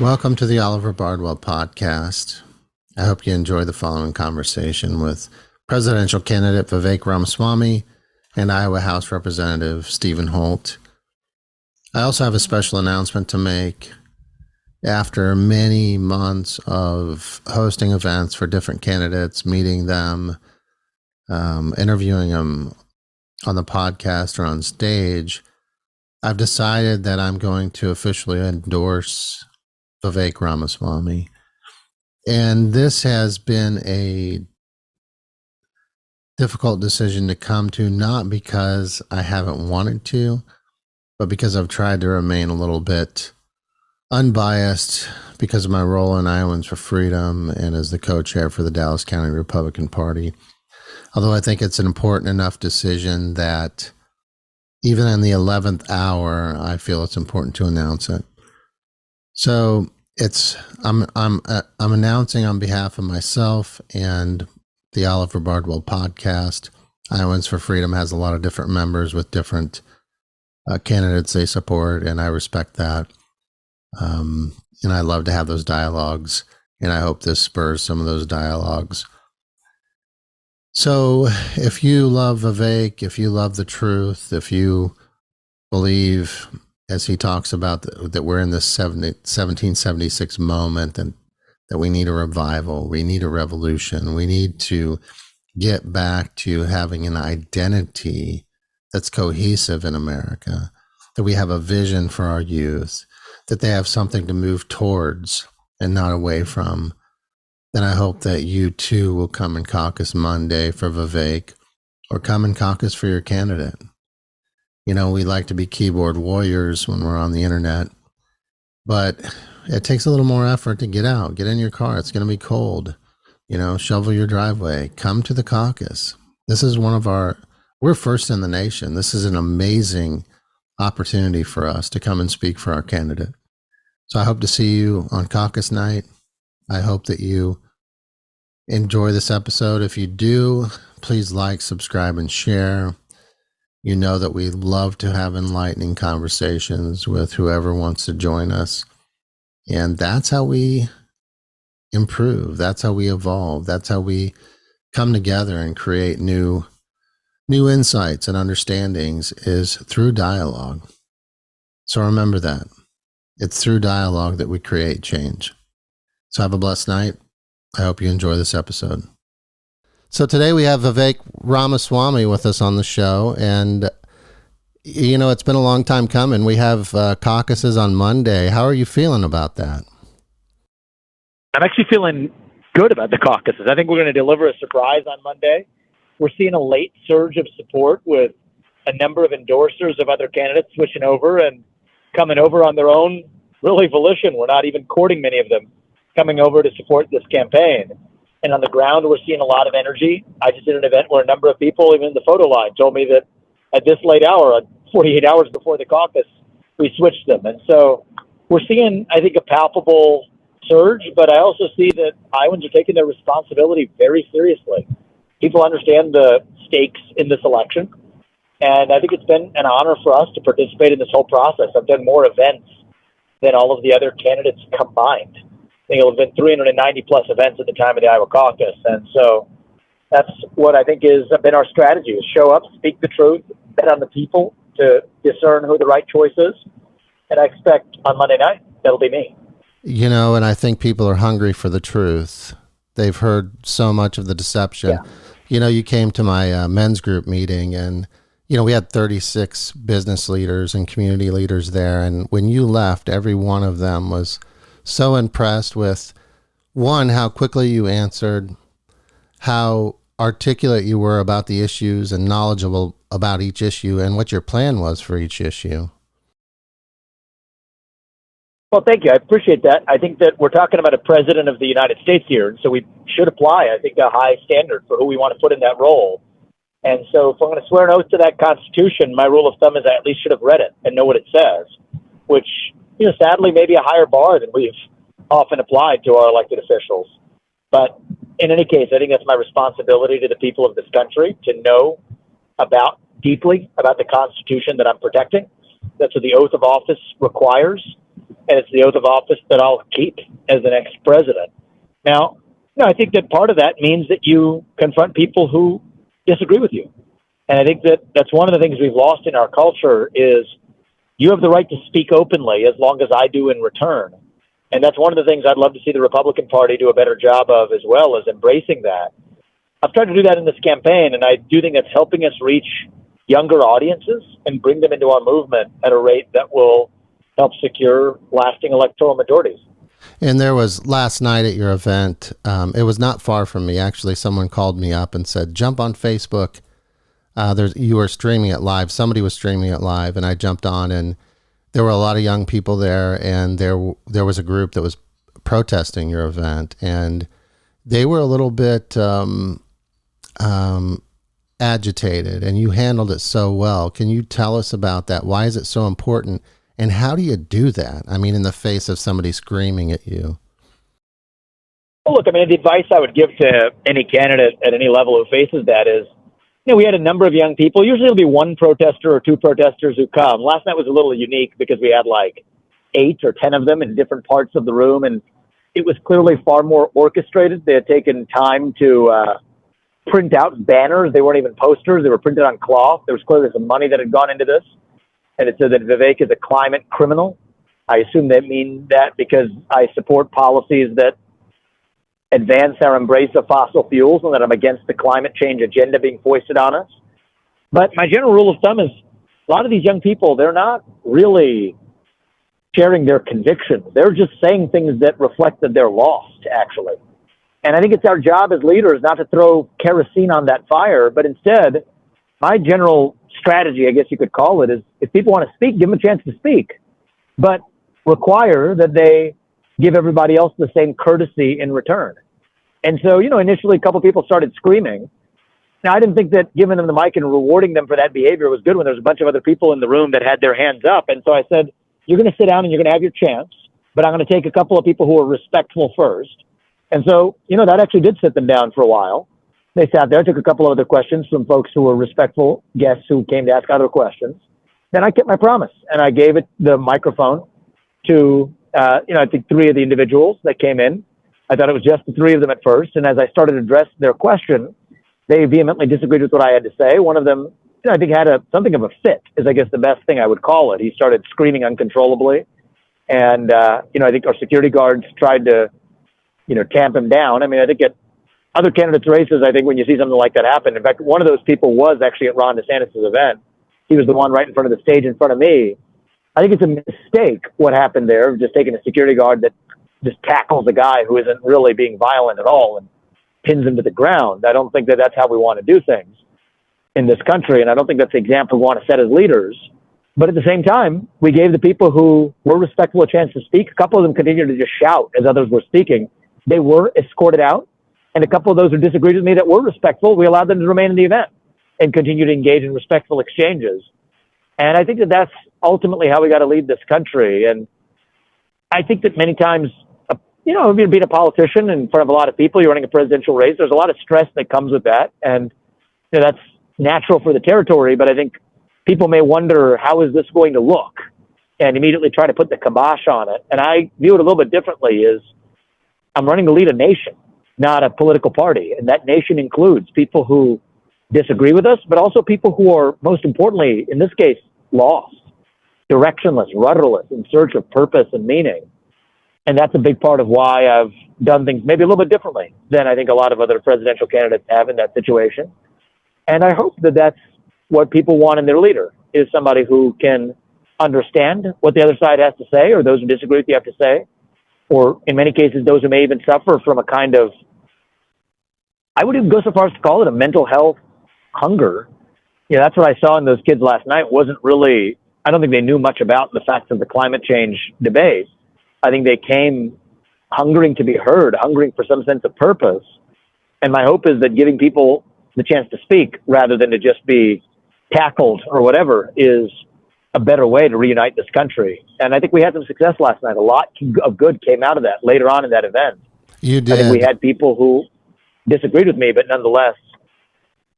Welcome to the Oliver Bardwell Podcast. I hope you enjoy the following conversation with presidential candidate Vivek Ramaswamy and Iowa House Representative Steven Holt. I also have a special announcement to make. After many months of hosting events for different candidates, meeting them, interviewing them on the podcast or on stage, I've decided that I'm going to officially endorse Vivek Ramaswamy. And this has been a difficult decision to come to, not because I haven't wanted to, but because I've tried to remain a little bit unbiased because of my role in Iowans for Freedom and as the co-chair for the Dallas County Republican Party. Although I think it's an important enough decision that even in the 11th hour, I feel it's important to announce it. So I'm announcing on behalf of myself and the Oliver Bardwell Podcast. Iowans for Freedom has a lot of different members with different candidates they support, and I respect that. And I love to have those dialogues, and I hope this spurs some of those dialogues. So if you love Vivek, if you love the truth, if you believe, as he talks about, that we're in this 1776 moment and that we need a revival, we need a revolution, we need to get back to having an identity that's cohesive in America, that we have a vision for our youth, that they have something to move towards and not away from, then I hope that you too will come and caucus Monday for Vivek, or come and caucus for your candidate. You know, we like to be keyboard warriors when we're on the internet, but it takes a little more effort to get out, get in your car. It's going to be cold, shovel your driveway, come to the caucus. This is we're first in the nation. This is an amazing opportunity for us to come and speak for our candidate. So I hope to see you on caucus night. I hope that you enjoy this episode. If you do, please like, subscribe, and share. You know that we love to have enlightening conversations with whoever wants to join us. And that's how we improve. That's how we evolve. That's how we come together and create new insights and understandings, is through dialogue. So remember that. It's through dialogue that we create change. So have a blessed night. I hope you enjoy this episode. So today we have Vivek Ramaswamy with us on the show, and it's been a long time coming. We have caucuses on Monday. How are you feeling about that? I'm actually feeling good about the caucuses. I think we're going to deliver a surprise on Monday. We're seeing a late surge of support with a number of endorsers of other candidates switching over and coming over on their own, really, volition. We're not even courting many of them coming over to support this campaign. And on the ground, we're seeing a lot of energy. I just did an event where a number of people, even in the photo line, told me that at this late hour, 48 hours before the caucus, we switched them. And so we're seeing, I think, a palpable surge, but I also see that Iowans are taking their responsibility very seriously. People understand the stakes in this election, and I think it's been an honor for us to participate in this whole process. I've done more events than all of the other candidates combined. I think it'll have been 390 plus events at the time of the Iowa caucus. And so that's what I think has been our strategy, is show up, speak the truth, bet on the people to discern who the right choice is. And I expect on Monday night, that'll be me. And I think people are hungry for the truth. They've heard so much of the deception. Yeah. You came to my men's group meeting, and, we had 36 business leaders and community leaders there. And when you left, every one of them was so impressed with, one, how quickly you answered, how articulate you were about the issues and knowledgeable about each issue, and what your plan was for each issue. Well, thank you. I appreciate that. I think that we're talking about a president of the United States here, and so we should apply, I think, a high standard for who we want to put in that role. And so if I'm going to swear an oath to that Constitution, my rule of thumb is I at least should have read it and know what it says, which, sadly, maybe a higher bar than we've often applied to our elected officials. But in any case, I think that's my responsibility to the people of this country, to know deeply about the Constitution that I'm protecting. That's what the oath of office requires. and it's the oath of office that I'll keep as the next president. Now, I think that part of that means that you confront people who disagree with you. And I think that that's one of the things we've lost in our culture is you have the right to speak openly as long as I do in return. And that's one of the things I'd love to see the Republican Party do a better job of as well, as embracing that. I've tried to do that in this campaign, and I do think that's helping us reach younger audiences and bring them into our movement at a rate that will help secure lasting electoral majorities. And there was last night at your event, it was not far from me. Actually, someone called me up and said, jump on Facebook. You were streaming it live. Somebody was streaming it live, and I jumped on, and there were a lot of young people there, and there was a group that was protesting your event, and they were a little bit agitated, and you handled it so well. Can you tell us about that? Why is it so important, and how do you do that? I mean, in the face of somebody screaming at you. Well, look, I mean, the advice I would give to any candidate at any level who faces that is, we had a number of young people. Usually it'll be one protester or two protesters who come. Last night was a little unique because we had like 8 or 10 of them in different parts of the room, and it was clearly far more orchestrated. They had taken time to print out banners. They weren't even posters. They were printed on cloth. There was clearly some money that had gone into this, and it said that Vivek is a climate criminal. I assume they mean that because I support policies that advance our embrace of fossil fuels and that I'm against the climate change agenda being foisted on us. But my general rule of thumb is a lot of these young people, they're not really sharing their convictions. They're just saying things that reflect that they're lost, actually. And I think it's our job as leaders not to throw kerosene on that fire, but instead, my general strategy, I guess you could call it, is if people want to speak, give them a chance to speak, but require that they give everybody else the same courtesy in return. And so, initially a couple of people started screaming. Now, I didn't think that giving them the mic and rewarding them for that behavior was good when there was a bunch of other people in the room that had their hands up. And so I said, you're going to sit down and you're going to have your chance, but I'm going to take a couple of people who are respectful first. And so, that actually did sit them down for a while. They sat there, took a couple of other questions from folks who were respectful guests who came to ask other questions. Then I kept my promise, and I gave the microphone to, I think 3 of the individuals that came in. I thought it was just the 3 of them at first. And as I started to address their question, they vehemently disagreed with what I had to say. One of them, I think had something of a fit is, I guess, the best thing I would call it. He started screaming uncontrollably. And, I think our security guards tried to, tamp him down. I mean, I think at other candidates' races, I think when you see something like that happen, in fact, one of those people was actually at Ron DeSantis' event. He was the one right in front of the stage in front of me. I think it's a mistake what happened there, just taking a security guard that just tackles a guy who isn't really being violent at all and pins him to the ground. I don't think that that's how we want to do things in this country, and I don't think that's the example we want to set as leaders. But at the same time, we gave the people who were respectful a chance to speak. A couple of them continued to just shout as others were speaking. They were escorted out, and a couple of those who disagreed with me that were respectful, we allowed them to remain in the event and continue to engage in respectful exchanges. And I think that that's ultimately how we got to lead this country. And I think that many times, being a politician in front of a lot of people, you're running a presidential race, there's a lot of stress that comes with that. And that's natural for the territory, but I think people may wonder, how is this going to look? And immediately try to put the kibosh on it. And I view it a little bit differently, is I'm running to lead a nation, not a political party. And that nation includes people who disagree with us, but also people who are, most importantly, in this case, lost, directionless, rudderless, in search of purpose and meaning. And that's a big part of why I've done things maybe a little bit differently than I think a lot of other presidential candidates have in that situation. And I hope that that's what people want in their leader, is somebody who can understand what the other side has to say, or those who disagree with you have to say, or in many cases, those who may even suffer from a kind of, I would even go so far as to call it a mental health hunger. That's what I saw in those kids last night. Wasn't really, I don't think they knew much about the facts of the climate change debate. I think they came hungering to be heard, hungering for some sense of purpose. And my hope is that giving people the chance to speak rather than to just be tackled or whatever is a better way to reunite this country. And I think we had some success last night. A lot of good came out of that later on in that event. You did. I think we had people who disagreed with me, but nonetheless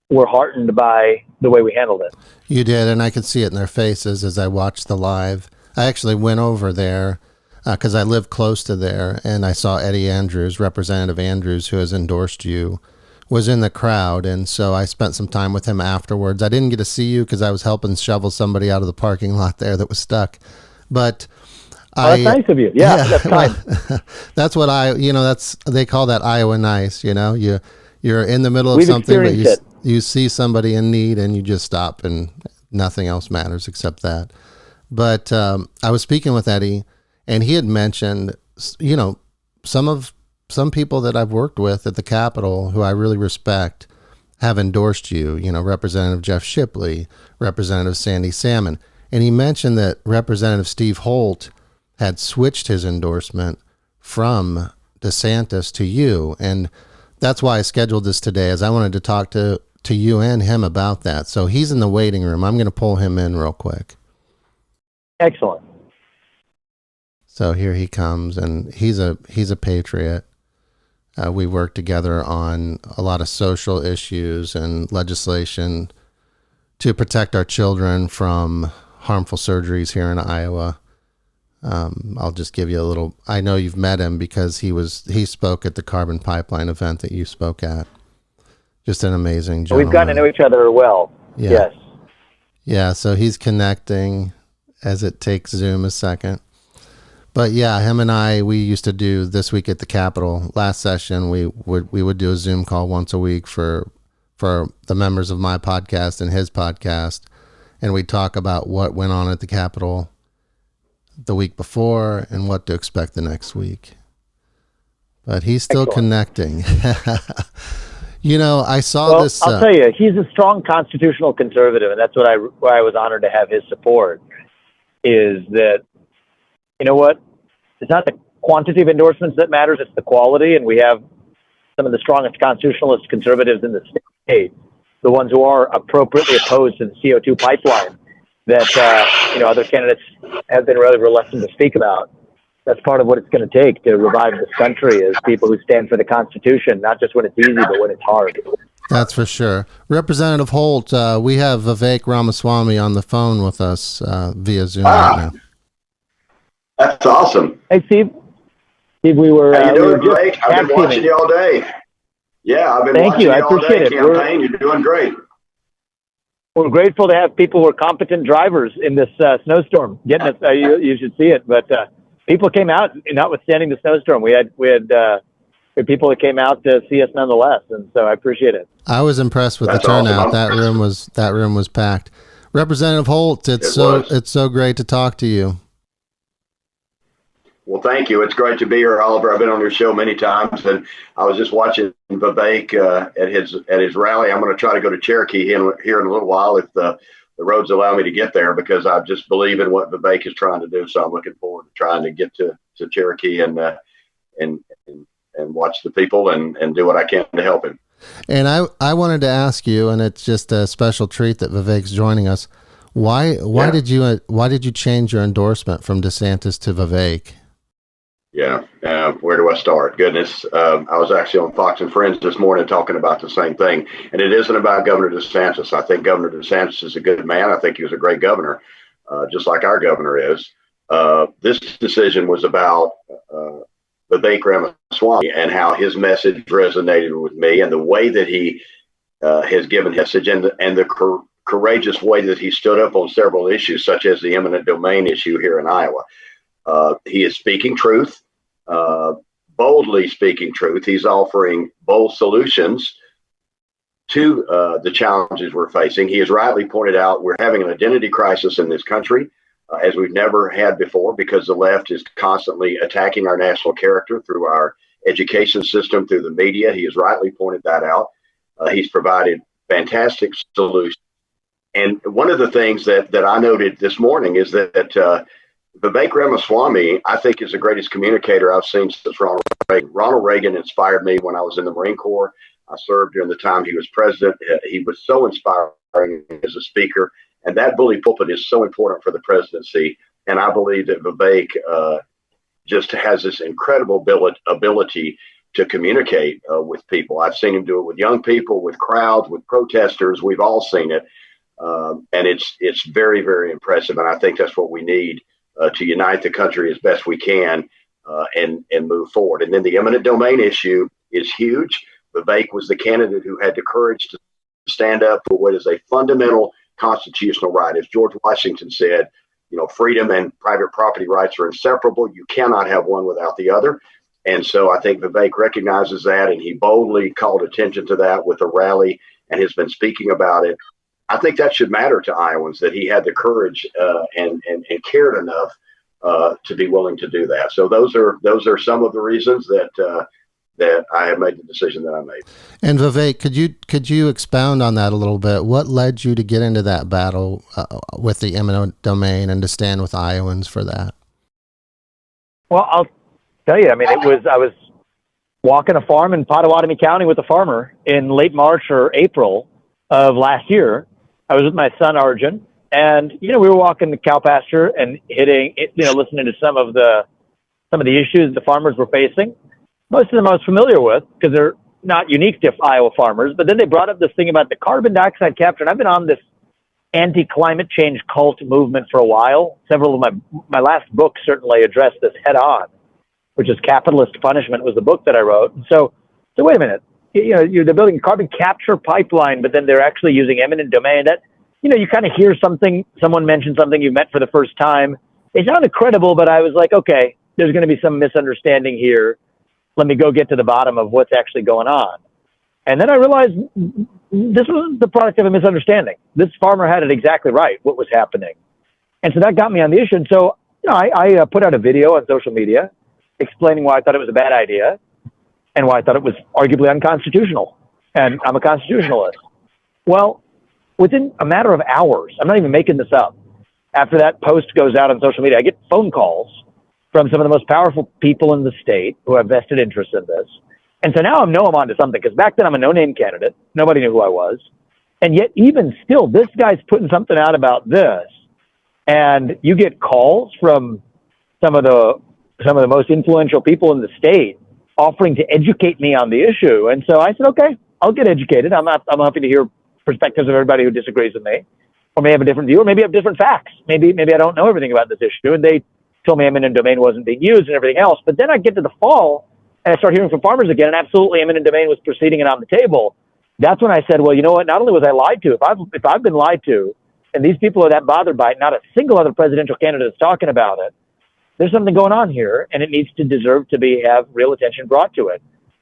were heartened by the way we handled it. You did, and I could see it in their faces as I watched the live. I actually went over there because I live close to there, and I saw Eddie Andrews, Representative Andrews, who has endorsed you, was in the crowd, and so I spent some time with him afterwards. I didn't get to see you because I was helping shovel somebody out of the parking lot there that was stuck, but that's nice of you. Yeah, that's kind. Well, that's what they call that Iowa nice. You're in the middle of We've something, but experienced it. you see somebody in need, and you just stop, and nothing else matters except that. But I was speaking with Eddie, and he had mentioned, some people that I've worked with at the Capitol who I really respect have endorsed you. Representative Jeff Shipley, Representative Sandy Salmon, and he mentioned that Representative Steve Holt had switched his endorsement from DeSantis to you, and that's why I scheduled this today, as I wanted to talk to you and him about that. So he's in the waiting room. I'm going to pull him in real quick. Excellent. So here he comes, and he's a patriot. We work together on a lot of social issues and legislation to protect our children from harmful surgeries here in Iowa. I'll just give you a little. I know you've met him because he spoke at the carbon pipeline event that you spoke at. Just an amazing gentleman. We've gotten to know each other well. Yeah. Yes. Yeah. So he's connecting as it takes Zoom a second. But yeah, him and I, we used to do This Week at the Capitol. Last session, we would do a Zoom call once a week for the members of my podcast and his podcast, and we'd talk about what went on at the Capitol the week before and what to expect the next week. But he's still Excellent. connecting. I saw this. I'll tell you, he's a strong constitutional conservative, and that's why I was honored to have his support. Is that, you know what? It's not the quantity of endorsements that matters, it's the quality. And we have some of the strongest constitutionalist conservatives in the state, the ones who are appropriately opposed to the CO2 pipeline that, other candidates have been rather reluctant to speak about. That's part of what it's going to take to revive this country, is people who stand for the Constitution, not just when it's easy, but when it's hard. That's for sure. Representative Holt, we have Vivek Ramaswamy on the phone with us via Zoom right now. That's awesome. Hey, Steve. Steve, we were. How you doing, Blake? I've been watching you all day. Yeah, I've been watching you all day. Campaign, you're doing great. We're grateful to have people who are competent drivers in this snowstorm. Getting us, you should see it. But people came out, notwithstanding the snowstorm. We had people that came out to see us nonetheless, and so I appreciate it. I was impressed with the turnout. Awesome. That room was packed. Representative Holt, it's so great to talk to you. Well, thank you. It's great to be here, Oliver. I've been on your show many times, and I was just watching Vivek at his rally. I'm going to try to go to Cherokee here in a little while if the roads allow me to get there, because I just believe in what Vivek is trying to do. So I'm looking forward to trying to get to Cherokee and watch the people and do what I can to help him. And I wanted to ask you, and it's just a special treat that Vivek's joining us. Why did you change your endorsement from DeSantis to Vivek? Yeah. Where do I start? Goodness. I was actually on Fox and Friends this morning talking about the same thing. And it isn't about Governor DeSantis. I think Governor DeSantis is a good man. I think he was a great governor, just like our governor is. This decision was about Vivek Ramaswamy and how his message resonated with me, and the way that he has given his message, and the courageous way that he stood up on several issues, such as the eminent domain issue here in Iowa. He is speaking truth. Boldly speaking truth. He's offering bold solutions to the challenges we're facing. He has rightly pointed out we're having an identity crisis in this country as we've never had before, because the left is constantly attacking our national character through our education system, through the media. He has rightly pointed that out. He's provided fantastic solutions. And one of the things that I noted this morning is that Vivek Ramaswamy, I think, is the greatest communicator I've seen since Ronald Reagan. Ronald Reagan inspired me when I was in the Marine Corps. I served during the time he was president. He was so inspiring as a speaker, and that bully pulpit is so important for the presidency. And I believe that Vivek just has this incredible ability to communicate with people. I've seen him do it with young people, with crowds, with protesters. We've all seen it. And it's very, very impressive. And I think that's what we need to unite the country as best we can and move forward. And then the eminent domain issue is huge. Vivek was the candidate who had the courage to stand up for what is a fundamental constitutional right. As George Washington said, freedom and private property rights are inseparable. You cannot have one without the other. And so I think Vivek recognizes that, and he boldly called attention to that with a rally and has been speaking about it. I think that should matter to Iowans, that he had the courage and cared enough to be willing to do that. So those are some of the reasons that I have made the decision that I made. And Vivek, could you expound on that a little bit? What led you to get into that battle with the eminent domain and to stand with Iowans for that? Well, I'll tell you. I mean, I was walking a farm in Pottawatomie County with a farmer in late March or April of last year. I was with my son Arjun, and we were walking the cow pasture and listening to some of the issues the farmers were facing. Most of them I was familiar with because they're not unique to Iowa farmers. But then they brought up this thing about the carbon dioxide capture, and I've been on this anti-climate change cult movement for a while. Several of my last books certainly addressed this head on, which is Capitalist Punishment was the book that I wrote. And so wait a minute. They're building a carbon capture pipeline, but then they're actually using eminent domain. That, you kind of hear someone mention something you met for the first time. It sounded credible, but I was like, okay, there's going to be some misunderstanding here. Let me go get to the bottom of what's actually going on. And then I realized this was the product of a misunderstanding. This farmer had it exactly right, what was happening. And so that got me on the issue. And so, I put out a video on social media explaining why I thought it was a bad idea and why I thought it was arguably unconstitutional. And I'm a constitutionalist. Well, within a matter of hours, I'm not even making this up, after that post goes out on social media, I get phone calls from some of the most powerful people in the state who have vested interest in this. And so now I'm onto something, because back then I'm a no-name candidate. Nobody knew who I was. And yet even still, this guy's putting something out about this. And you get calls from some of the most influential people in the state offering to educate me on the issue. And so I said, okay, I'll get educated. I'm happy to hear perspectives of everybody who disagrees with me, or may have a different view, or maybe have different facts. Maybe I don't know everything about this issue. And they told me eminent domain wasn't being used and everything else. But then I get to the fall and I start hearing from farmers again, and absolutely eminent domain was proceeding and on the table. That's when I said, well, you know what? Not only was I lied to, if I've been lied to, and these people are that bothered by it, not a single other presidential candidate is talking about it, there's something going on here, and it needs to deserve to have real attention brought to it.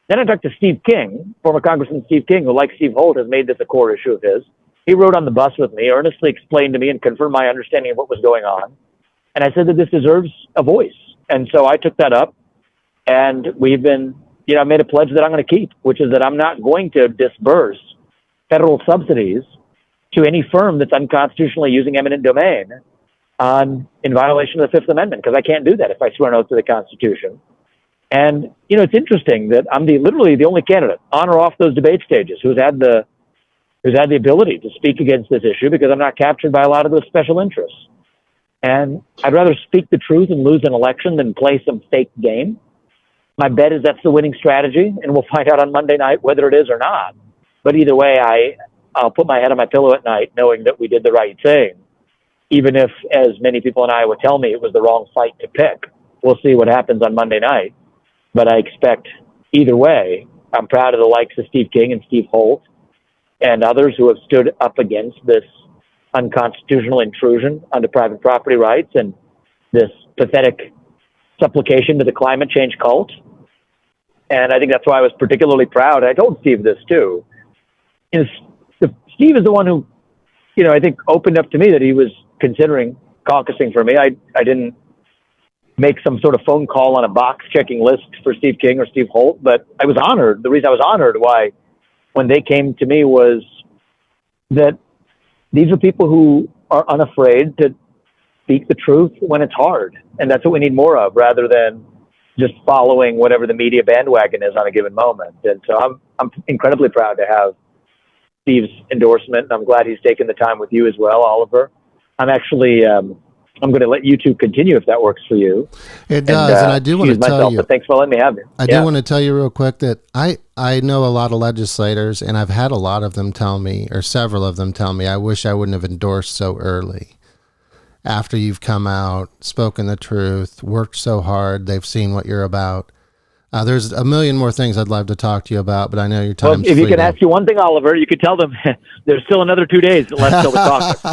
Then I talked to Steve King, former Congressman Steve King, who, like Steve Holt, has made this a core issue of his. He rode on the bus with me, earnestly explained to me and confirmed my understanding of what was going on. And I said that this deserves a voice. And so I took that up, and we've been, I made a pledge that I'm going to keep, which is that I'm not going to disburse federal subsidies to any firm that's unconstitutionally using eminent domain in violation of the Fifth Amendment, because I can't do that if I swear an oath to the Constitution. And, it's interesting that I'm literally the only candidate on or off those debate stages who's had the ability to speak against this issue, because I'm not captured by a lot of those special interests. And I'd rather speak the truth and lose an election than play some fake game. My bet is that's the winning strategy, and we'll find out on Monday night whether it is or not. But either way, I'll put my head on my pillow at night knowing that we did the right thing, even if, as many people in Iowa tell me, it was the wrong fight to pick. We'll see what happens on Monday night. But I expect either way, I'm proud of the likes of Steve King and Steve Holt and others who have stood up against this unconstitutional intrusion onto private property rights and this pathetic supplication to the climate change cult. And I think that's why I was particularly proud. I told Steve this too. Steve is the one who, I think opened up to me that he was considering caucusing for me. I didn't make some sort of phone call on a box checking list for Steve King or Steve Holt, but I was honored. The reason I was honored when they came to me was that these are people who are unafraid to speak the truth when it's hard. And that's what we need more of, rather than just following whatever the media bandwagon is on a given moment. And so I'm incredibly proud to have Steve's endorsement. I'm glad he's taken the time with you as well, Oliver. I'm actually, I'm going to let you two continue if that works for you. It does, and I do want to tell you. But thanks for letting me have you. I do want to tell you real quick that I know a lot of legislators, and I've had a lot of them tell me, or several of them tell me, I wish I wouldn't have endorsed so early. after you've come out, spoken the truth, worked so hard, they've seen what you're about. There's a million more things I'd love to talk to you about, but I know your time's Well, if you fleeting. can ask you one thing, Oliver, you could tell them there's still another 2 days left till the caucus.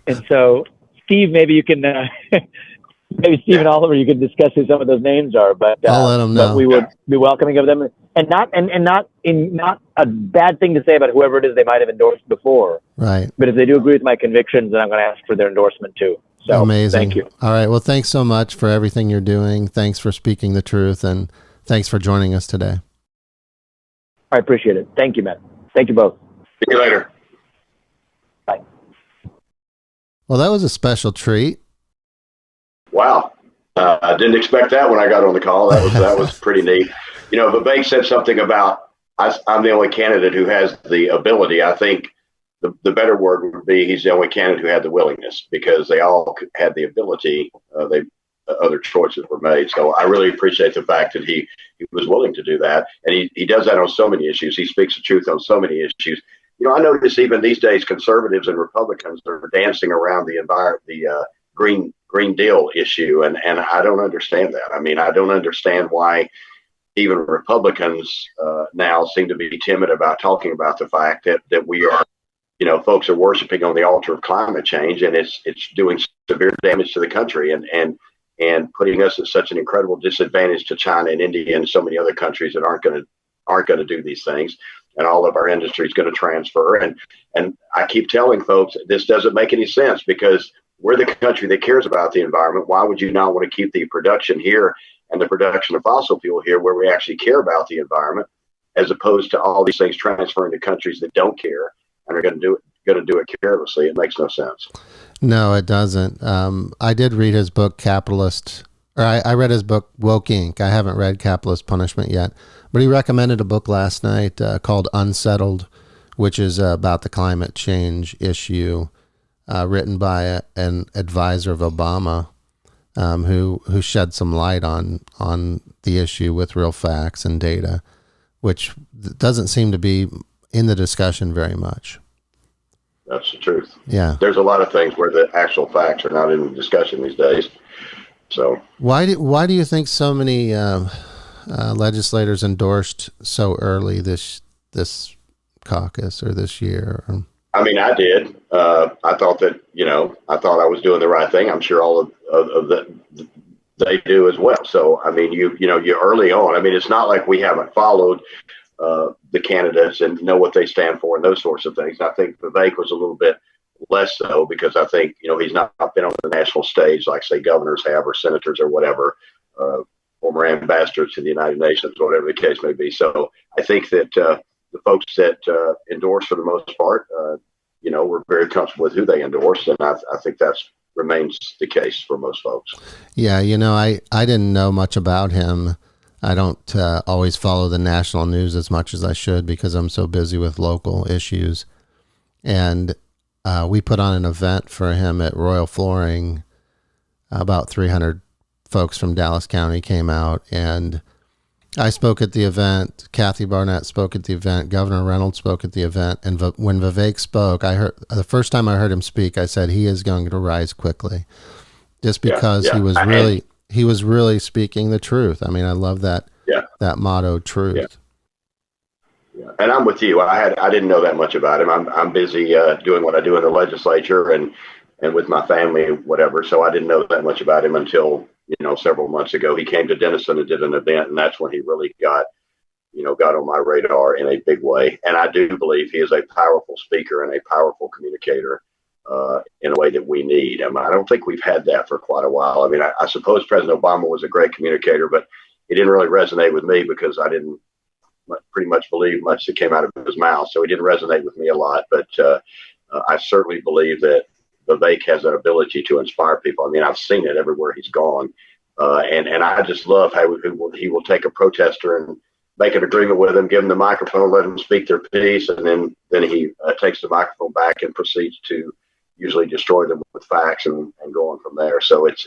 And so, Steve, maybe you can, maybe Steve and Oliver, you can discuss who some of those names are. But I'll let them know. But we would be welcoming of them, and not a bad thing to say about whoever it is they might have endorsed before. Right. But if they do agree with my convictions, then I'm going to ask for their endorsement too. So, amazing. Thank you. All right. Well, thanks so much for everything you're doing. Thanks for speaking the truth, and thanks for joining us today. I appreciate it. Thank you, man. Thank you both. See you later. Bye. Well, that was a special treat. Wow. I didn't expect that when I got on the call. That was pretty neat. You know, Vivek said something about I'm the only candidate who has the ability. I think the better word would be he's the only candidate who had the willingness, because they all had the ability. Other choices were made. So I really appreciate the fact that he was willing to do that. And he does that on so many issues. He speaks the truth on so many issues. You know, I notice even these days, conservatives and Republicans are dancing around the Green Deal issue. And I don't understand that. I mean, I don't understand why even Republicans now seem to be timid about talking about the fact that we are, you know, folks are worshiping on the altar of climate change, and it's doing severe damage to the country and putting us at such an incredible disadvantage to China and India and so many other countries that aren't going to do these things. And all of our industry is going to transfer. And I keep telling folks this doesn't make any sense, because we're the country that cares about the environment. Why would you not want to keep the production here and the production of fossil fuel here, where we actually care about the environment, as opposed to all these things transferring to countries that don't care and are going to do it carelessly? It makes no sense. No, it doesn't. I did read his book, I read his book, Woke Inc. I haven't read Capitalist Punishment yet, but he recommended a book last night called Unsettled, which is about the climate change issue, written by an advisor of Obama, who shed some light on the issue with real facts and data, which doesn't seem to be in the discussion very much. That's the truth. Yeah. There's a lot of things where the actual facts are not in the discussion these days. So why do you think so many legislators endorsed so early this caucus or this year? I mean, I did. I thought that, I thought I was doing the right thing. I'm sure all of that they do as well. So, I mean, you early on, I mean, it's not like we haven't followed the candidates and know what they stand for and those sorts of things. I think Vivek was a little bit less so, because I think, he's not been on the national stage like, say, governors have, or senators or whatever, former ambassadors to the United Nations, whatever the case may be. So I think that the folks that endorse, for the most part, we're very comfortable with who they endorse. And I think that remains the case for most folks. Yeah. I didn't know much about him. I don't always follow the national news as much as I should, because I'm so busy with local issues. And we put on an event for him at Royal Flooring. About 300 folks from Dallas County came out, and I spoke at the event. Kathy Barnett spoke at the event. Governor Reynolds spoke at the event. And when Vivek spoke, the first time I heard him speak, I said he is going to rise quickly, just because he was really speaking the truth. I mean, I love that motto, truth. Yeah. And I'm with you. I didn't know that much about him. I'm busy doing what I do in the legislature and with my family, whatever. So I didn't know that much about him until several months ago. He came to Denison and did an event, and that's when he really got on my radar in a big way. And I do believe he is a powerful speaker and a powerful communicator in a way that we need. I don't think we've had that for quite a while. I mean, I suppose President Obama was a great communicator, but it didn't really resonate with me, because I didn't pretty much believe much that came out of his mouth. So he didn't resonate with me a lot. But I certainly believe that Vivek has that ability to inspire people. I mean, I've seen it everywhere he's gone. And I just love how he will take a protester and make an agreement with them, give them the microphone, let them speak their piece, and then he takes the microphone back and proceeds to usually destroy them with facts and go on from there. So it's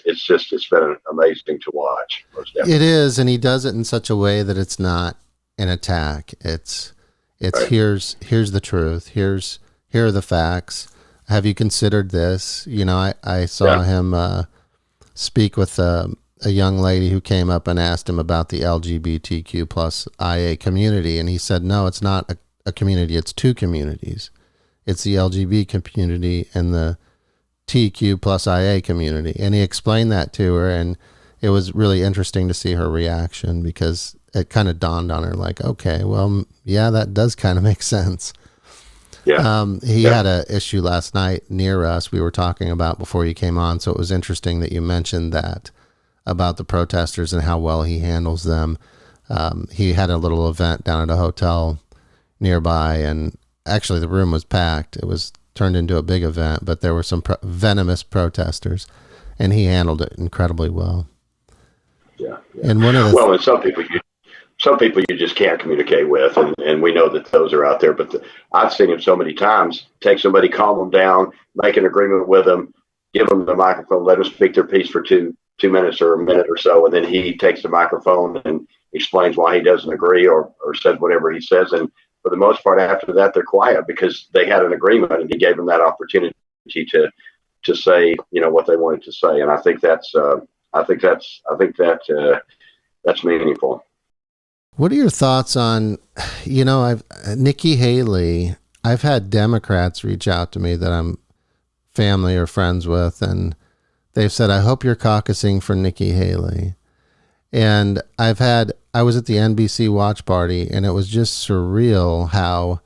been amazing to watch. Most definitely. It is, and he does it in such a way that it's not an attack. It's right. Here's the truth. Here are the facts. have you considered this? You know, I saw him speak with a young lady who came up and asked him about the LGBTQ plus IA community. And he said, no, it's not a community. It's two communities. It's the LGBT community and the TQ plus IA community. And he explained that to her. And it was really interesting to see her reaction, because it kind of dawned on her like, okay, well, yeah, that does kind of make sense. Yeah. He had an issue last night near us we were talking about before you came on. So it was interesting that you mentioned that about the protesters and how well he handles them. He had a little event down at a hotel nearby, and actually the room was packed. It was turned into a big event, but there were some venomous protesters, and he handled it incredibly well. Yeah. And one of the and some people you just can't communicate with, and we know that those are out there. But I've seen him so many times take somebody, calm them down, make an agreement with them, give them the microphone, let them speak their piece for two minutes or a minute or so, and then he takes the microphone and explains why he doesn't agree or says whatever he says. And for the most part, after that, they're quiet because they had an agreement, and he gave them that opportunity to say, you know, what they wanted to say. And I think that's meaningful. What are your thoughts on, you know, Nikki Haley, I've had Democrats reach out to me that I'm family or friends with, and they've said, I hope you're caucusing for Nikki Haley. And I was at the NBC watch party, and it was just surreal how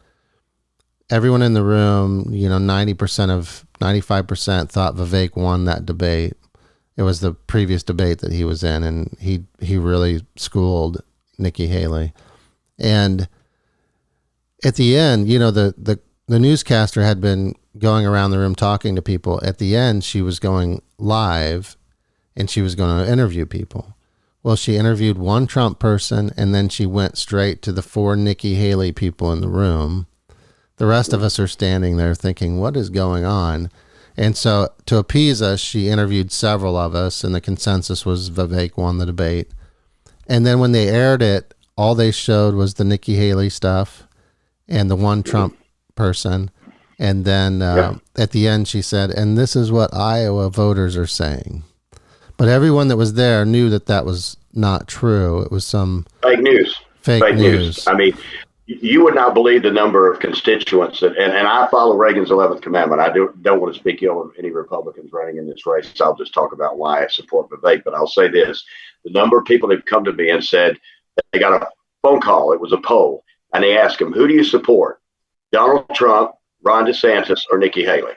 everyone in the room, you know, 95% thought Vivek won that debate. It was the previous debate that he was in, and he really schooled Nikki Haley. And at the end, you know, the newscaster had been going around the room talking to people. At the end, she was going live, and she was going to interview people. Well, she interviewed one Trump person, and then she went straight to the 4 Nikki Haley people in the room. The rest of us are standing there thinking, what is going on? And so to appease us, she interviewed several of us, and the consensus was Vivek won the debate. And then when they aired it, all they showed was the Nikki Haley stuff and the one Trump person. And then at the end, she said, and this is what Iowa voters are saying. But everyone that was there knew that that was not true. It was some fake news. Fake news. I mean, you would not believe the number of constituents and I follow Reagan's 11th commandment. I don't want to speak ill of any Republicans running in this race. I'll just talk about why I support Vivek. But I'll say this: the number of people that have come to me and said they got a phone call. It was a poll, and they asked them, "Who do you support? Donald Trump, Ron DeSantis, or Nikki Haley?"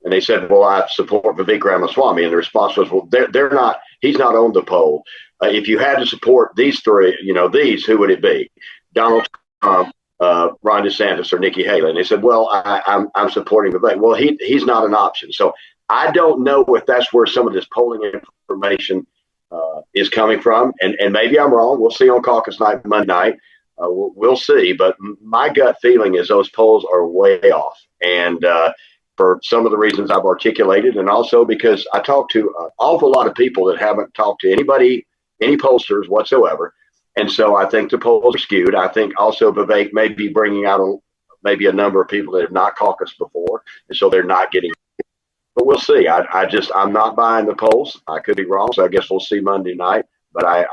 And they said, "Well, I support Vivek Ramaswamy." And the response was, "Well, they're not. He's not on the poll. If you had to support these three, who would it be? Donald Trump, Ron DeSantis, or Nikki Haley?" And they said, "Well, I'm supporting Vivek." Well, he's not an option. So I don't know if that's where some of this polling information is coming from, and maybe I'm wrong. We'll see on caucus night, Monday night. We'll see. But my gut feeling is those polls are way off, and for some of the reasons I've articulated, and also because I talked to an awful lot of people that haven't talked to anybody, any pollsters whatsoever. And so I think the polls are skewed. I think also Vivek may be bringing out maybe a number of people that have not caucused before, and so they're not getting. But we'll see. I'm not buying the polls. I could be wrong, so I guess we'll see Monday night. But I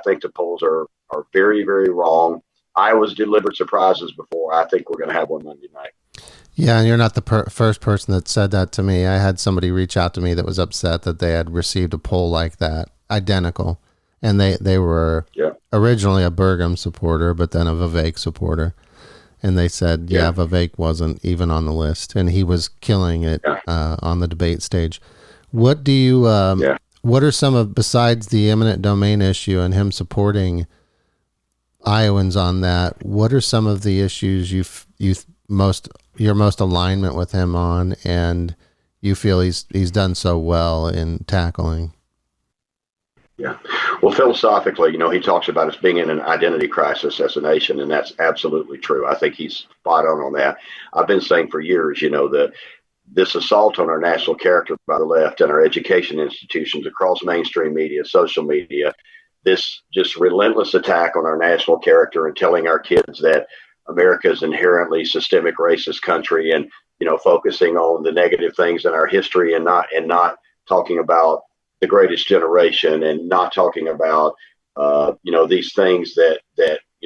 think the polls are very, very wrong. Iowa's delivered surprises before. I think we're going to have one Monday night. Yeah, and you're not the first person that said that to me. I had somebody reach out to me that was upset that they had received a poll like that, identical. And they were originally a Burgum supporter, but then a Vivek supporter. And they said, Vivek wasn't even on the list, and he was killing it on the debate stage. What do you? What are some of, besides the eminent domain issue and him supporting Iowans on that? What are some of the issues your most alignment with him on, and you feel he's done so well in tackling? Yeah. Well, philosophically, he talks about us being in an identity crisis as a nation, and that's absolutely true. I think he's spot on that. I've been saying for years, that this assault on our national character by the left and our education institutions across mainstream media, social media, this just relentless attack on our national character and telling our kids that America is inherently systemic racist country, and focusing on the negative things in our history and not talking about the greatest generation and not talking about these things that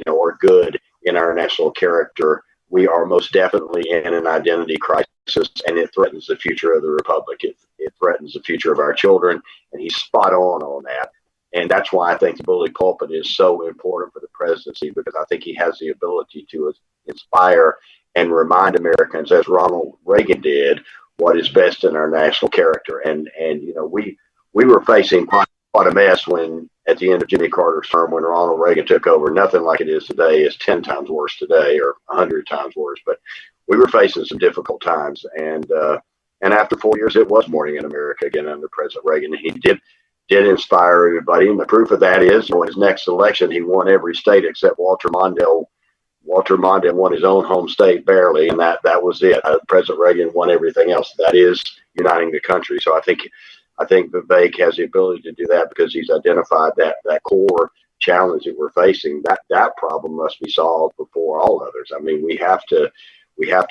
are good in our national character. We are most definitely in an identity crisis, and it threatens the future of the republic. It threatens the future of our children, and he's spot on that. And that's why I think the bully pulpit is so important for the presidency, because I think he has the ability to inspire and remind Americans, as Ronald Reagan did, what is best in our national character. And we were facing quite a mess when, at the end of Jimmy Carter's term, when Ronald Reagan took over. Nothing like it is today. Is 10 times worse today, or 100 times worse. But we were facing some difficult times, and after 4 years, it was morning in America again under President Reagan. And he did inspire everybody, and the proof of that is, in his next election, he won every state except Walter Mondale. Walter Mondale won his own home state barely, and that was it. President Reagan won everything else. That is uniting the country. So I think Vivek has the ability to do that, because he's identified that core challenge that we're facing. That problem must be solved before all others. I mean, we have to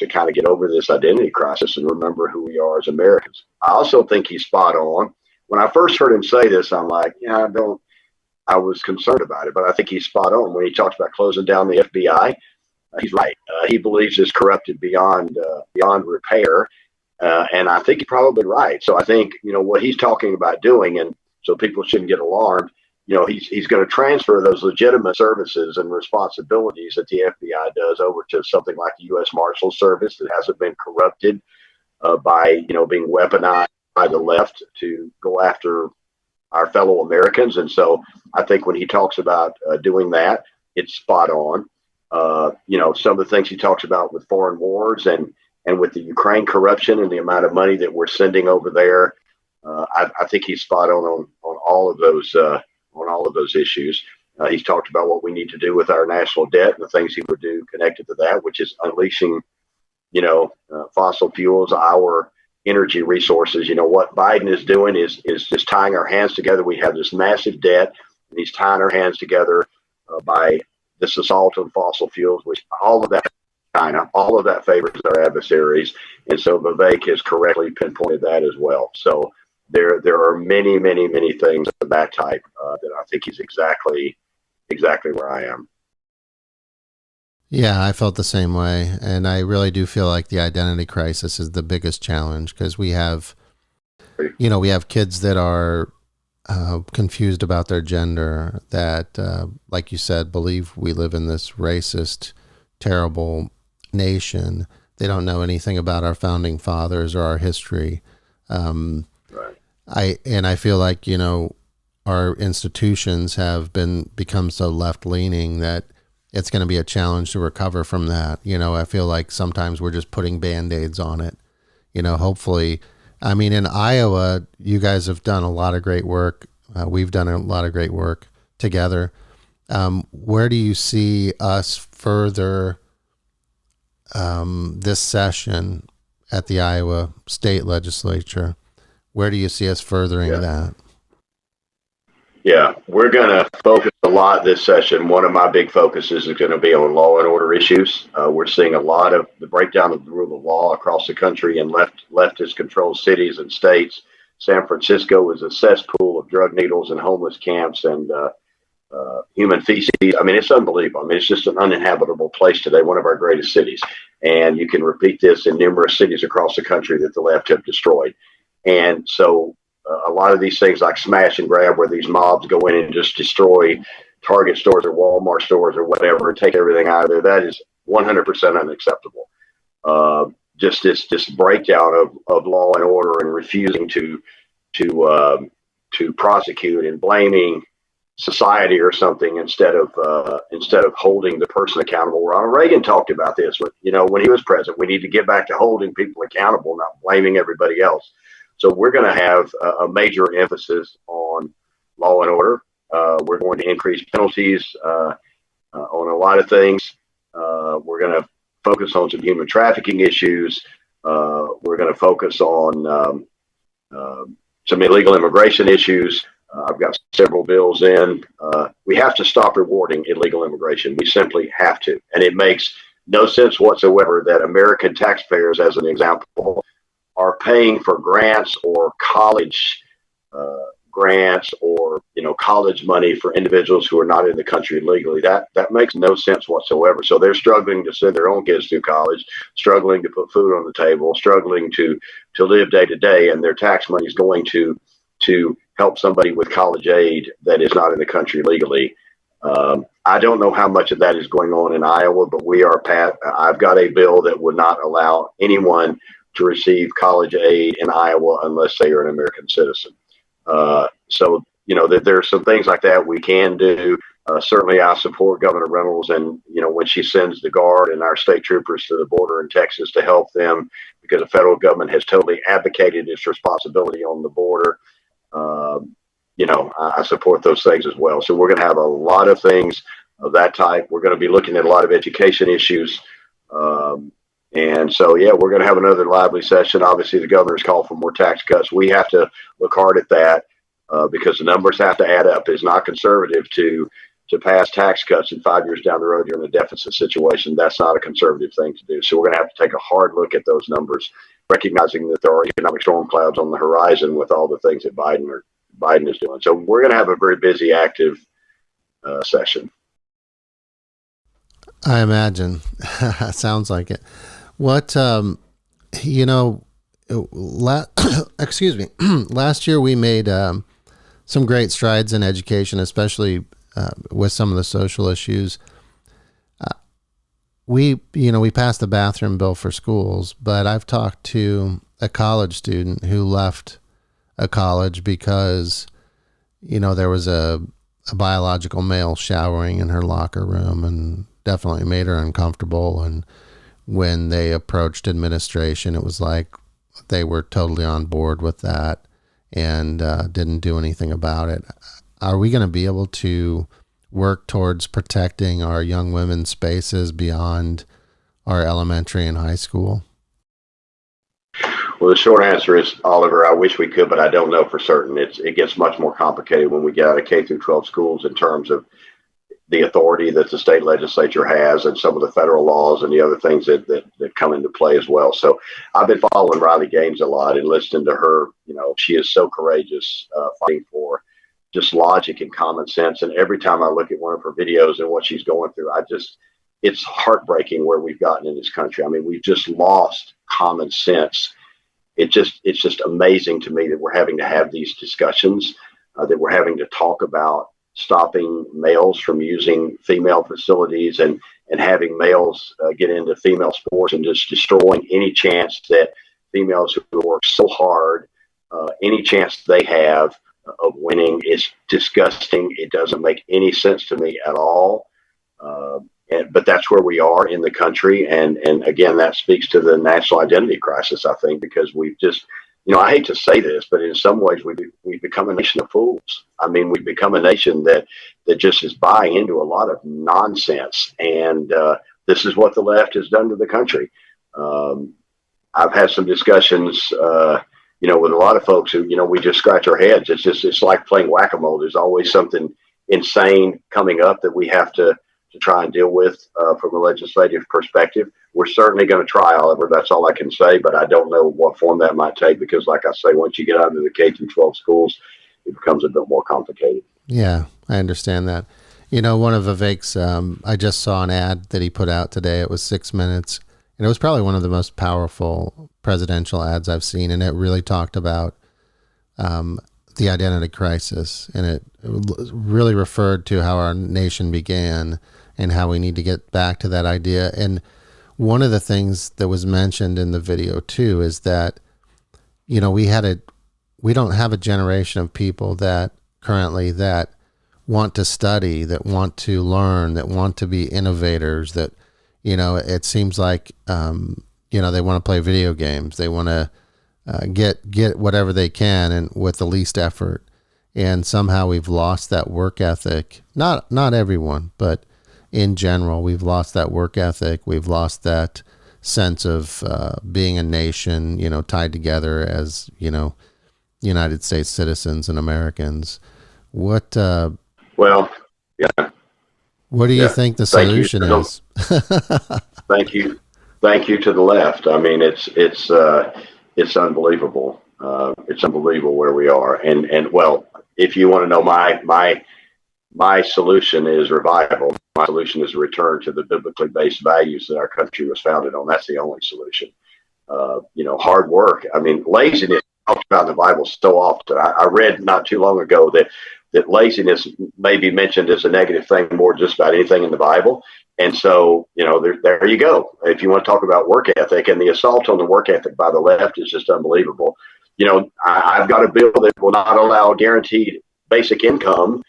kind of get over this identity crisis and remember who we are as Americans. I also think he's spot on. When I first heard him say this, I'm like, I was concerned about it, but I think he's spot on when he talks about closing down the FBI. He's right. He believes it's corrupted beyond repair. And I think he's probably right. So I think, what he's talking about doing, and so people shouldn't get alarmed, he's going to transfer those legitimate services and responsibilities that the FBI does over to something like the U.S. Marshal Service that hasn't been corrupted by, being weaponized by the left to go after our fellow Americans. And so I think when he talks about doing that, it's spot on. Some of the things he talks about with foreign wars and with the Ukraine corruption and the amount of money that we're sending over there, I think he's spot on all of those issues. He's talked about what we need to do with our national debt and the things he would do connected to that, which is unleashing, fossil fuels, our energy resources. What Biden is doing is just tying our hands together. We have this massive debt, and he's tying our hands together by this assault on fossil fuels, which all of that China, all of that favors our adversaries. And so Vivek has correctly pinpointed that as well. So there are many, many, many things of that type that I think he's exactly where I am. Yeah, I felt the same way. And I really do feel like the identity crisis is the biggest challenge, because we have kids that are confused about their gender, that, like you said, believe we live in this racist, terrible nation. They don't know anything about our founding fathers or our history. Right. I feel like, our institutions have become so left-leaning that it's going to be a challenge to recover from that. I feel like sometimes we're just putting Band-Aids on it. Hopefully, in Iowa, you guys have done a lot of great work. We've done a lot of great work together. Where do you see us further this session at the Iowa State Legislature? Where do you see us furthering that? Yeah, we're going to focus a lot this session. One of my big focuses is going to be on law and order issues. We're seeing a lot of the breakdown of the rule of law across the country in leftist controlled cities and states. San Francisco is a cesspool of drug needles and homeless camps and human feces. It's unbelievable. It's just an uninhabitable place today, one of our greatest cities. And you can repeat this in numerous cities across the country that the left have destroyed. And so a lot of these things like smash and grab, where these mobs go in and just destroy Target stores or Walmart stores or whatever and take everything out of there, that is 100% unacceptable. Just this breakdown of law and order and refusing to prosecute and blaming society or something instead of holding the person accountable. Ronald Reagan talked about this when he was president. We need to get back to holding people accountable, not blaming everybody else. So we're going to have a major emphasis on law and order. We're going to increase penalties on a lot of things. We're going to focus on some human trafficking issues. We're going to focus on some illegal immigration issues. I've got several bills in. We have to stop rewarding illegal immigration. We simply have to. And it makes no sense whatsoever that American taxpayers, as an example, are paying for grants or college grants or college money for individuals who are not in the country legally. That makes no sense whatsoever. So they're struggling to send their own kids through college, struggling to put food on the table, struggling to live day to day, and their tax money is going to help somebody with college aid that is not in the country legally. I don't know how much of that is going on in Iowa, but I've got a bill that would not allow anyone to receive college aid in Iowa unless they are an American citizen. So there's some things like that we can do. Certainly, I support Governor Reynolds, and when she sends the Guard and our state troopers to the border in Texas to help them, because the federal government has totally abdicated its responsibility on the border. I support those things as well. So we're going to have a lot of things of that type. We're going to be looking at a lot of education issues. And so, we're going to have another lively session. Obviously, the governor's called for more tax cuts. We have to look hard at that because the numbers have to add up. It's not conservative to pass tax cuts and 5 years down the road you're in a deficit situation. That's not a conservative thing to do. So we're going to have to take a hard look at those numbers, recognizing that there are economic storm clouds on the horizon with all the things that Biden is doing. So we're going to have a very busy, active session. I imagine. Sounds like it. What, excuse me, last year we made some great strides in education, especially with some of the social issues. We passed the bathroom bill for schools, but I've talked to a college student who left a college because, there was a biological male showering in her locker room and definitely made her uncomfortable. And when they approached administration, it was like they were totally on board with that and didn't do anything about it. Are we going to be able to work towards protecting our young women's spaces beyond our elementary and high school? Well, the short answer is, Oliver, I wish we could, but I don't know for certain. It gets much more complicated when we get out of K through 12 schools in terms of the authority that the state legislature has and some of the federal laws and the other things that come into play as well. So I've been following Riley Gaines a lot and listening to her. She is so courageous, fighting for just logic and common sense. And every time I look at one of her videos and what she's going through, it's heartbreaking where we've gotten in this country. I mean, we've just lost common sense. It's just amazing to me that we're having to have these discussions, that we're having to talk about stopping males from using female facilities and having males get into female sports and just destroying any chance that females who work so hard, any chance they have of winning is disgusting. It doesn't make any sense to me at all. But that's where we are in the country. And again, that speaks to the national identity crisis, I think, because we've just, I hate to say this, but in some ways we've become a nation of fools. I mean, we've become a nation that just is buying into a lot of nonsense. And this is what the left has done to the country. I've had some discussions, with a lot of folks who, we just scratch our heads. It's like playing whack-a-mole. There's always something insane coming up that we have to try and deal with from a legislative perspective. We're certainly going to try, Oliver. That's all I can say, but I don't know what form that might take because, like I say, once you get out into the K through 12 schools, it becomes a bit more complicated. Yeah, I understand that. One of Vivek's, I just saw an ad that he put out today. It was 6 minutes, and it was probably one of the most powerful presidential ads I've seen, and it really talked about the identity crisis, and it really referred to how our nation began and how we need to get back to that idea. And one of the things that was mentioned in the video too is that, we don't have a generation of people that currently that want to study, that want to learn, that want to be innovators, that, it seems like, they want to play video games. They want to get whatever they can and with the least effort. And somehow we've lost that work ethic. Not everyone, but in general, we've lost that work ethic. We've lost that sense of being a nation, tied together as, United States citizens and Americans. What? Well, yeah. What do you think the solution is? Thank you. Thank you to the left. I mean, it's unbelievable. It's unbelievable where we are. And well, if you want to know my solution is revival. My solution is a return to the biblically based values that our country was founded on. That's the only solution. Hard work. I mean, laziness talked about in the Bible so often. I read not too long ago that laziness may be mentioned as a negative thing more just about anything in the Bible. And so, there you go. If you want to talk about work ethic, and the assault on the work ethic by the left is just unbelievable. I've got a bill that will not allow guaranteed basic income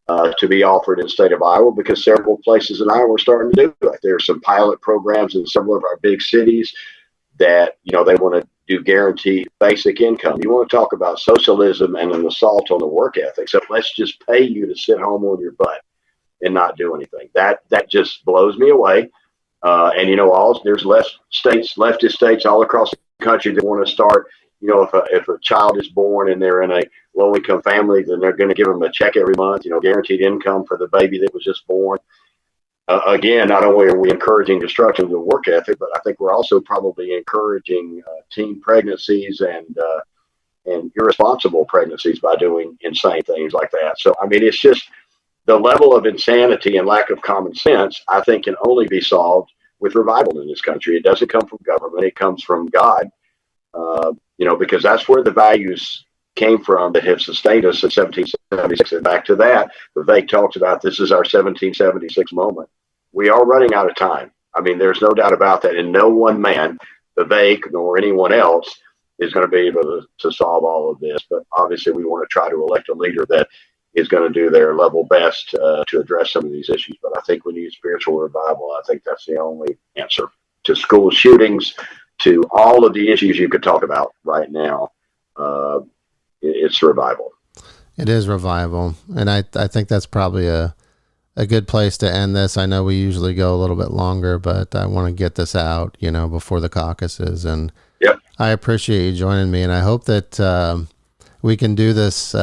to be offered in the state of Iowa, because several places in Iowa are starting to do it. There are some pilot programs in several of our big cities that, they want to do guaranteed basic income. You want to talk about socialism and an assault on the work ethic. So let's just pay you to sit home on your butt and not do anything. That just blows me away. There's leftist states all across the country that want to start, if a child is born and they're in a low income family, then they're going to give them a check every month, guaranteed income for the baby that was just born. Again, not only are we encouraging destruction of the work ethic, but I think we're also probably encouraging teen pregnancies and irresponsible pregnancies by doing insane things like that. So, I mean, it's just the level of insanity and lack of common sense, I think, can only be solved with revival in this country. It doesn't come from government. It comes from God, because that's where the values came from that have sustained us since 1776. And back to that, Vivek talks about this is our 1776 moment. We are running out of time. I mean, there's no doubt about that. And no one man, Vivek, nor anyone else, is going to be able to solve all of this. But obviously, we want to try to elect a leader that is going to do their level best to address some of these issues. But I think we need spiritual revival. I think that's the only answer to school shootings, to all of the issues you could talk about right now. It's revival. It is revival. And I think that's probably a good place to end this. I know we usually go a little bit longer, but I want to get this out, before the caucuses. And yep. I appreciate you joining me. And I hope that we can do this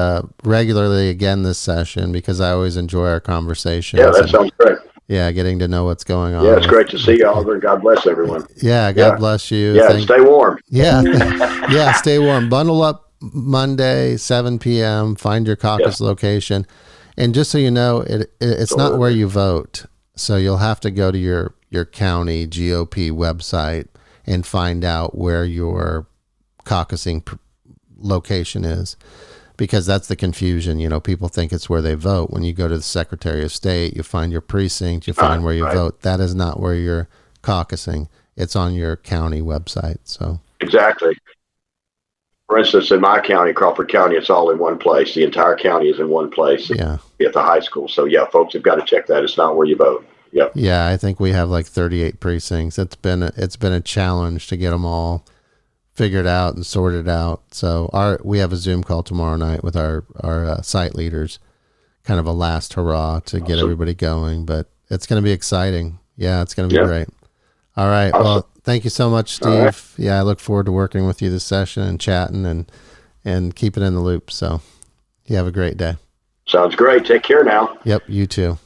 regularly again this session, because I always enjoy our conversations. Yeah, that sounds great. Yeah, getting to know what's going on. Yeah, it's great to see you, Oliver. God bless everyone. Yeah, God bless you. Yeah, stay warm. Yeah, yeah, stay warm. Bundle up Monday, 7 p.m. Find your caucus location. And just so you know, it's not where you vote. So you'll have to go to your county GOP website and find out where your caucusing location is, because that's the confusion. People think it's where they vote. When you go to the Secretary of State, you find your precinct, you find where you vote. That is not where you're caucusing. It's on your county website. So exactly. For instance, in my county, Crawford County, it's all in one place. The entire county is in one place. Yeah. At the high school. So yeah, folks have got to check that. It's not where you vote. Yep. Yeah, I think we have like 38 precincts. It's been a challenge to get them all figured out and sorted out. So we have a Zoom call tomorrow night with our site leaders, kind of a last hurrah to get everybody going. But it's going to be exciting. Yeah, it's going to be great. All right. Awesome. Well, thank you so much, Steve. Right. Yeah, I look forward to working with you this session and chatting and keeping in the loop. So you have a great day. Sounds great. Take care now. Yep, you too.